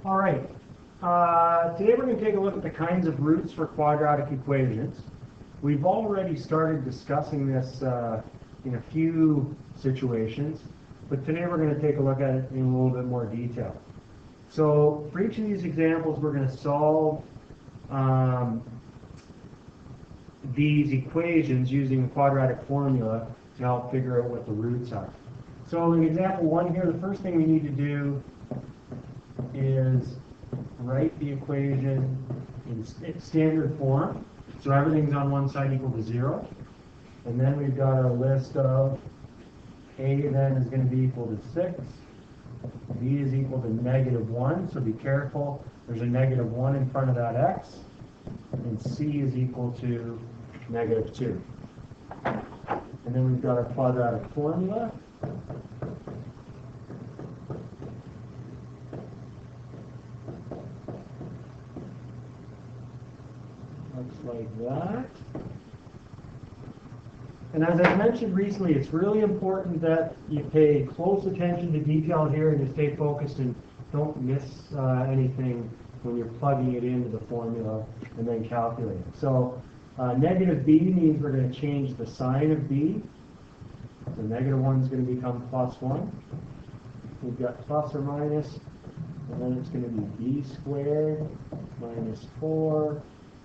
All right. Today we're going to take a look at the kinds of roots for quadratic equations. We've already started discussing this in a few situations, but today we're going to take a look at it in a little bit more detail. So for each of these examples, we're going to solve these equations using the quadratic formula to help figure out what the roots are. So in example 1 here, the first thing we need to do is write the equation in standard form. So everything's on one side equal to 0. And then we've got our list of a then is going to be equal to 6. B is equal to -1. So be careful. There's a -1 in front of that x. And C is equal to -2. And then we've got our quadratic formula. Looks like that. And as I mentioned recently, it's really important that you pay close attention to detail here and you stay focused and don't miss anything when you're plugging it into the formula and then calculating. So negative b means we're going to change the sign of b. So -1 is going to become +1. We've got plus or minus, and then it's going to be b squared minus 4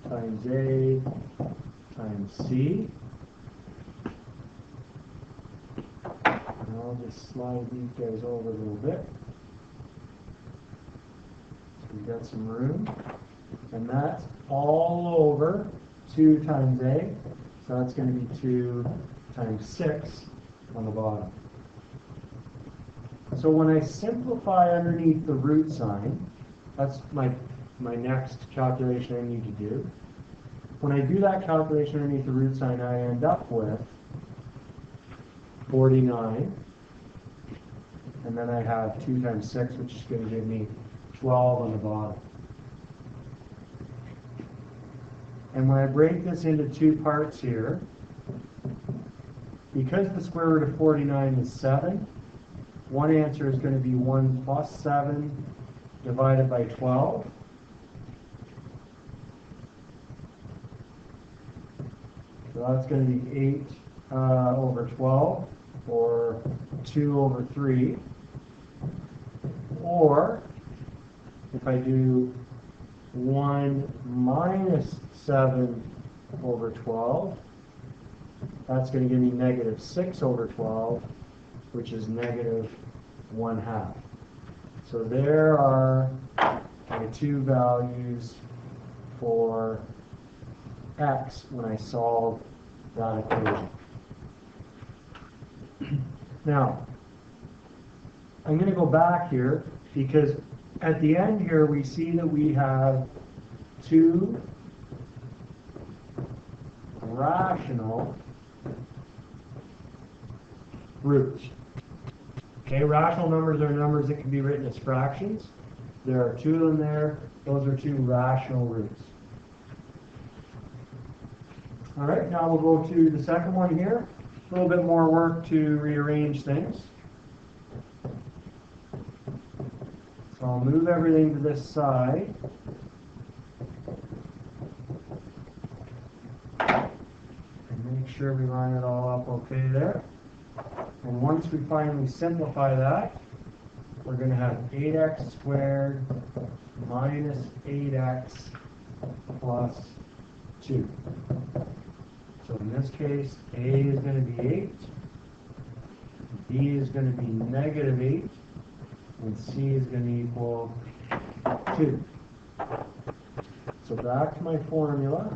times a times c. And I'll just slide these guys over a little bit. So we've got some room. And that's all over 2 times a. So that's going to be 2 times 6 on the bottom. So when I simplify underneath the root sign, that's my next calculation I need to do. When I do that calculation underneath the root sign, I end up with 49. And then I have 2 times 6, which is going to give me 12 on the bottom. And when I break this into 2 parts here, because the square root of 49 is 7, one answer is going to be 1 plus 7 divided by 12. So that's going to be 8 over 12, or 2 over 3. Or, if I do 1 minus 7 over 12, that's going to give me -6 over 12, which is -1/2. So there are my 2 values for x when I solve that equation. Now, I'm going to go back here because at the end here we see that we have 2 rational roots. Okay, rational numbers are numbers that can be written as fractions. There are 2 of them there. Those are 2 rational roots. All right, now we'll go to the second one here. A little bit more work to rearrange things. So I'll move everything to this side. And make sure we line it all up okay there. And once we finally simplify that, we're going to have 8x squared minus 8x plus 2. So in this case, a is going to be 8, b is going to be -8, and c is going to equal 2. So back to my formula.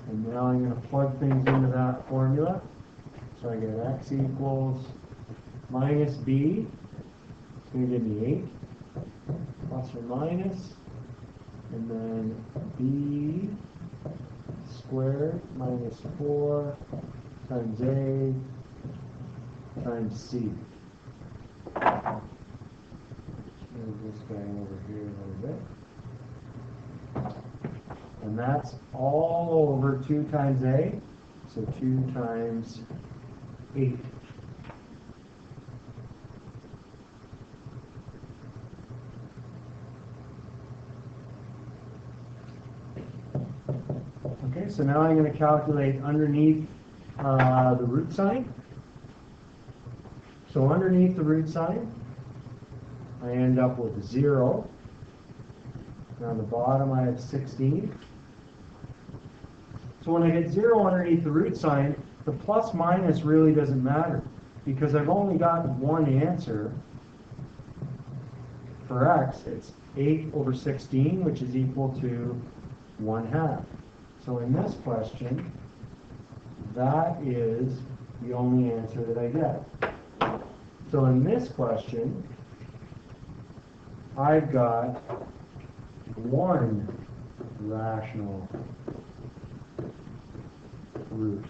And now I'm going to plug things into that formula. So I get x equals minus b. It's going to give me 8, plus or minus, and then b squared minus 4 times a times c. Move this guy over here a little bit. And that's all over 2 times a. So 2 times 8. Okay, so now I'm going to calculate underneath the root sign. So underneath the root sign, I end up with 0. And on the bottom, I have 16. So when I get 0 underneath the root sign, the plus minus really doesn't matter, because I've only got one answer for x. It's 8 over 16, which is equal to 1/2. So in this question, that is the only answer that I get. So in this question, I've got one rational root.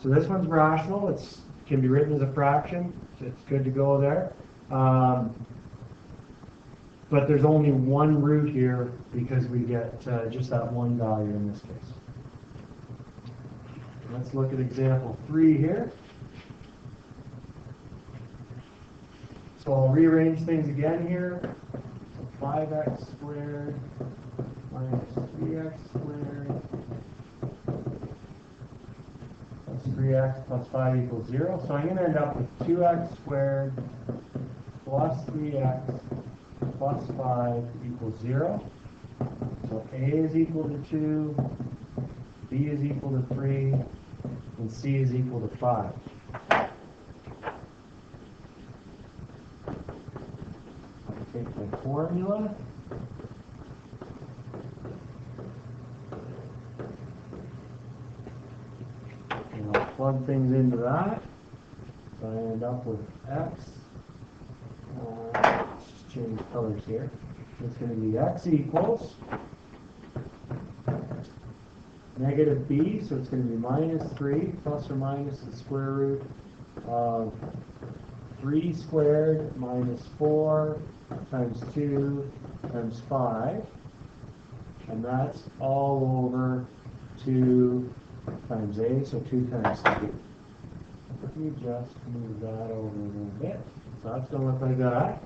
So this one's rational. It can be written as a fraction. So it's good to go there. But there's only one root here because we get just that one value in this case. Let's look at example 3 here. So I'll rearrange things again here. So 5x squared minus 3x squared plus 3x plus 5 equals 0. So I'm going to end up with 2x squared plus 3x plus 5 equals 0. So a is equal to 2, b is equal to 3, and c is equal to 5. Take my formula. And I'll plug things into that. So I end up with x. Let's just change colors here. It's going to be x equals negative b, so it's going to be minus 3 plus or minus the square root of 3 squared minus 4 times 2 times 5, and that's all over 2 times a, so 2 times 3. Let me just move that over a little bit. So that's going to look like that.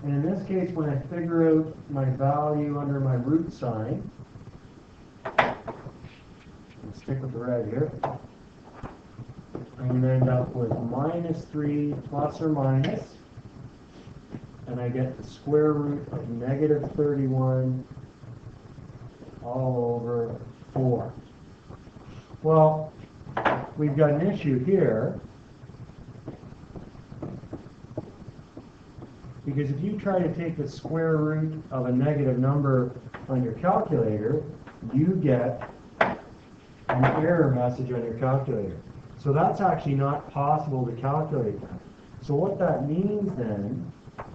And in this case, when I figure out my value under my root sign, let's stick with the red here, I'm going to end up with minus 3 plus or minus, and I get the square root of negative 31 all over 4. Well, we've got an issue here, because if you try to take the square root of a negative number on your calculator, you get an error message on your calculator. So that's actually not possible to calculate that. So what that means then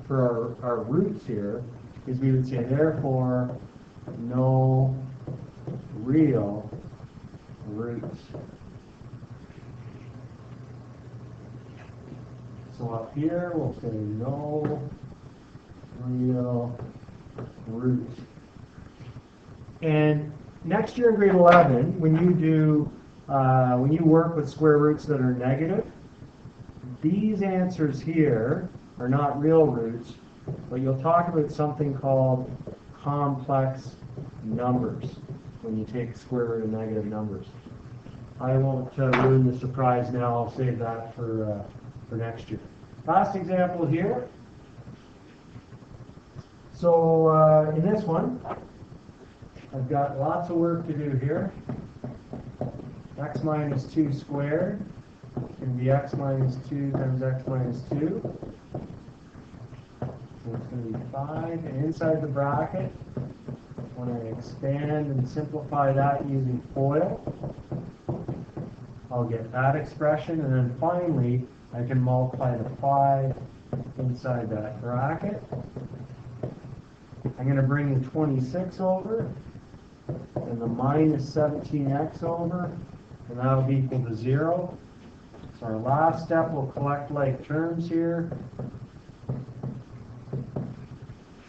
for our roots here is we would say, therefore, no real roots. So up here we'll say no real roots. And next year in grade 11, when you work with square roots that are negative, these answers here are not real roots, but you'll talk about something called complex numbers when you take square root of negative numbers. I won't ruin the surprise now. I'll save that for next year. Last example here. So in this one, I've got lots of work to do here. X minus 2 squared is going to be x minus 2 times x minus 2. So it's going to be 5. And inside the bracket, when I expand and simplify that using FOIL, I'll get that expression. And then finally, I can multiply the 5 inside that bracket. I'm going to bring the 26 over and the minus 17x over, and that'll be equal to 0. So our last step will collect like terms here.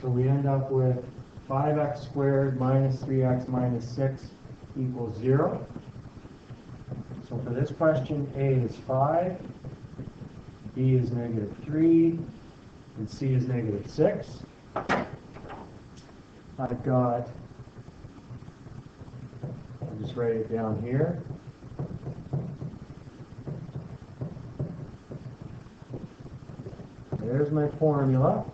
So we end up with 5x squared minus 3x minus 6 equals 0. So for this question, A is 5, B is negative 3, and C is negative 6. I've got, I'll just write it down here. There's my formula.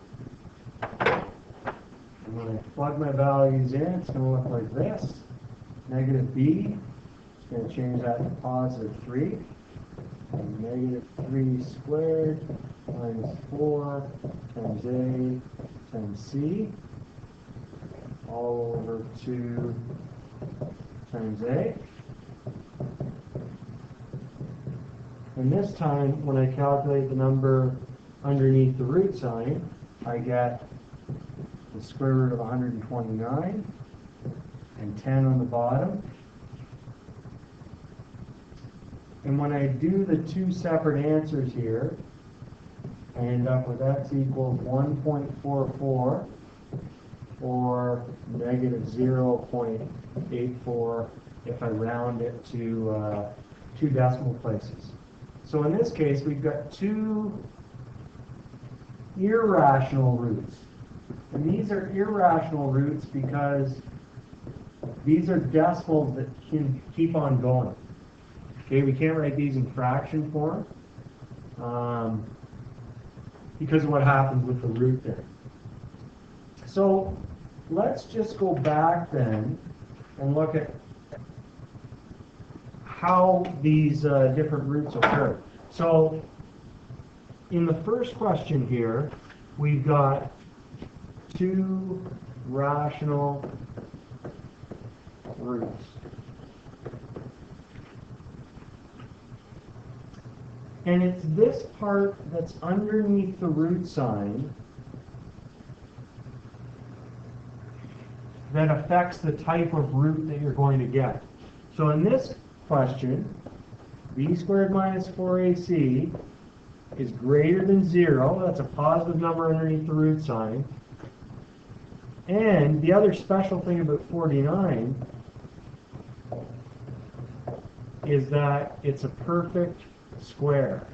And when I plug my values in, it's going to look like this. Negative B, it's going to change that to positive 3. And negative 3 squared minus 4 times A times C, all over 2 times A. And this time, when I calculate the number underneath the root sign, I get the square root of 129 and 10 on the bottom. And when I do the two separate answers here, I end up with x equals 1.44 or negative 0.84 if I round it to 2 decimal places. So in this case, we've got 2 irrational roots. And these are irrational roots because these are decimals that can keep on going. Okay, we can't write these in fraction form because of what happens with the root there. So let's just go back then and look at how these different roots occur. So in the first question here, we've got 2 rational roots. And it's this part that's underneath the root sign that affects the type of root that you're going to get. So in this question, b squared minus 4ac is greater than 0. That's a positive number underneath the root sign. And the other special thing about 49 is that it's a perfect square.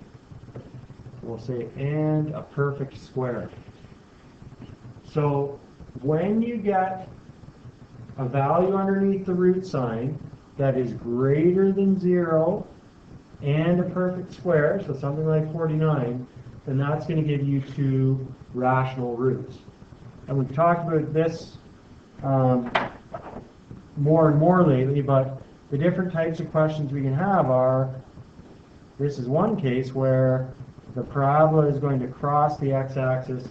We'll say and a perfect square. So when you get a value underneath the root sign that is greater than 0 and a perfect square, so something like 49, then that's going to give you 2 rational roots. And we've talked about this more and more lately, but the different types of questions we can have are, this is one case where the parabola is going to cross the x-axis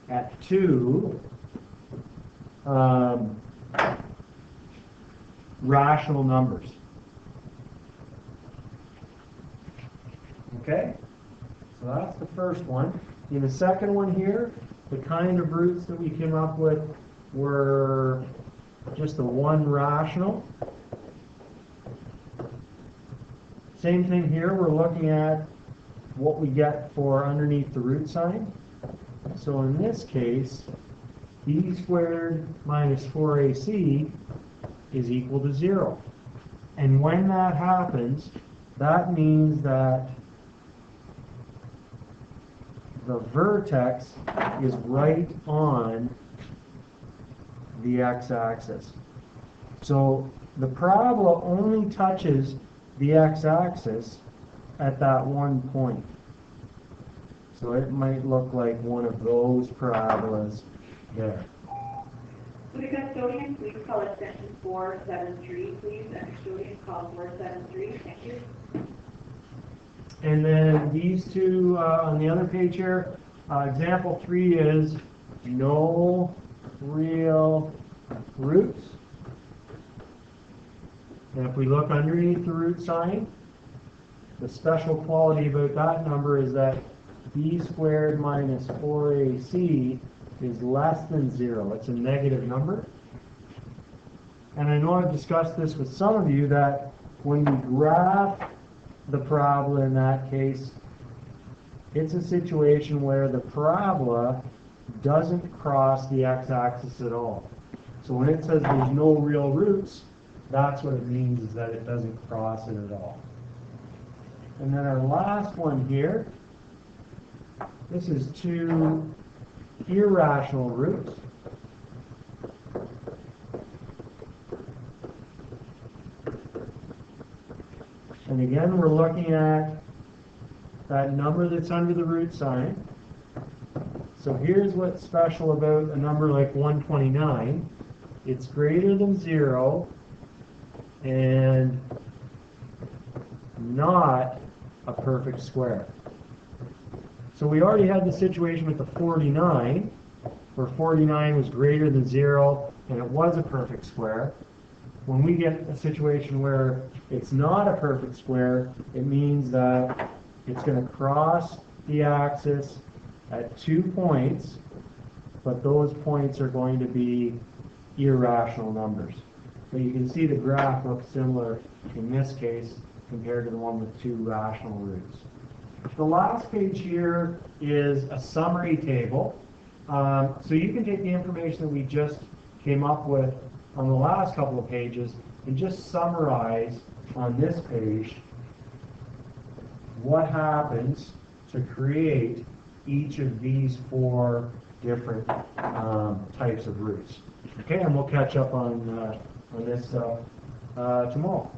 at 2 rational numbers. Okay? So that's the first one. In the second one here, the kind of roots that we came up with were just the one rational. Same thing here, we're looking at what we get for underneath the root sign. So in this case, b squared minus 4ac is equal to 0. And when that happens, that means that the vertex is right on the x-axis. So the parabola only touches the x-axis at that one point. So it might look like one of those parabolas there. Would a custodian please call extension 473, please, and custodian call 473. Thank you. And then these two on the other page here, example 3 is no real roots. And if we look underneath the root sign, the special quality about that number is that b squared minus 4ac is less than 0. It's a negative number. And I know I've discussed this with some of you, that when you graph the parabola in that case, it's a situation where the parabola doesn't cross the x-axis at all. So when it says there's no real roots, that's what it means, is that it doesn't cross it at all. And then our last one here, this is two irrational roots. And again, we're looking at that number that's under the root sign. So here's what's special about a number like 129. It's greater than 0 and not a perfect square. So we already had the situation with the 49, where 49 was greater than 0 and it was a perfect square. When we get a situation where it's not a perfect square, it means that it's going to cross the axis at 2 points, but those points are going to be irrational numbers. So you can see the graph looks similar in this case compared to the one with two rational roots. The last page here is a summary table. So you can take the information that we just came up with on the last couple of pages and just summarize on this page what happens to create each of these four different types of roots. Okay, and we'll catch up on this tomorrow.